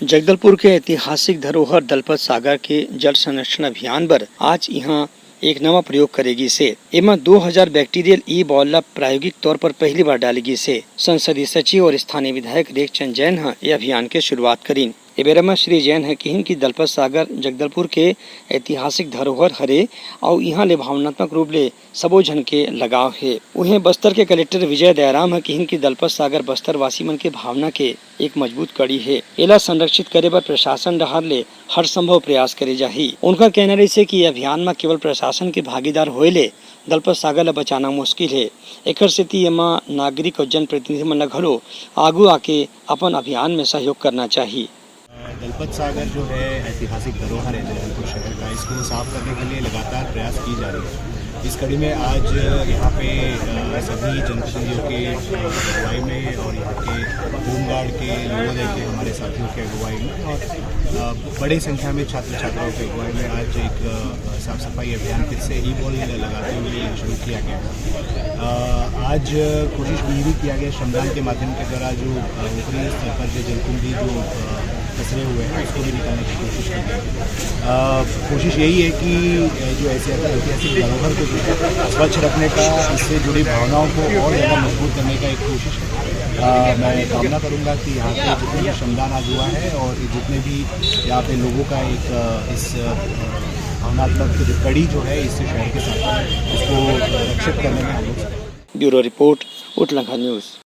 जगदलपुर के ऐतिहासिक धरोहर दलपत सागर के जल संरक्षण अभियान पर आज यहाँ एक नवा प्रयोग करेगी से एमा 2000 बैक्टीरियल ई बॉल प्रायोगिक तौर पर पहली बार डालेगी से संसदीय सचिव और स्थानीय विधायक रेखचंद जैन ये अभियान के शुरुआत करीन। ए बेरा में श्री जैन है कहिन कि दलपत सागर जगदलपुर के ऐतिहासिक धरोहर हरे और यहाँ ले भावनात्मक रूप ले सबो जन के लगाव है। उन्हें बस्तर के कलेक्टर विजय दयाराम है कहिन कि दलपत सागर बस्तर वासी मन के भावना के एक मजबूत कड़ी है। एला संरक्षित करे बर प्रशासन डहर ले हर संभव प्रयास करे जाही। उनका कहना रही से कि अभियान में केवल प्रशासन के भागीदार होए ले दलपत सागर ला बचाना मुश्किल है। एकर सेती एमा नागरिक और जनप्रतिनिधि मन ला घलो आगू आके अपन अभियान में सहयोग करना चाहिए। दलपत सागर जो है ऐतिहासिक धरोहर है जबलपुर शहर का, इसको साफ करने के लिए लगातार प्रयास की जा रही है। इस कड़ी में आज यहाँ पे सभी जनप्रतिनिधियों के अगुवाई में और यहाँ के होमगार्ड के लोगों के हमारे साथियों के अगुवाई में और बड़ी संख्या में छात्र छात्राओं के अगुवाई में आज एक साफ सफाई अभियान फिर से ई बॉल लगाते हुए शुरू किया गया। आज कोशिश भी किया गया श्रमदान के माध्यम के द्वारा जो ऊपरी स्तर पर जो जलकुंभी जो कचरे हुए हैं उसको भी निकालने की कोशिश की गई। कोशिश यही है कि जो ऐतिहासिक धरोहर को स्वच्छ रखने का, इससे जुड़ी भावनाओं को और ज़्यादा मजबूत करने का एक कोशिश है। मैं कामना करूंगा कि यहाँ पे जितने भी श्रमदान आज हुआ है और जितने भी यहाँ पे लोगों का एक इस भावनात्मक जो कड़ी जो है इस शहर के साथ उसको रक्षित करने में हम लोग। ब्यूरो रिपोर्ट उटलंका न्यूज़।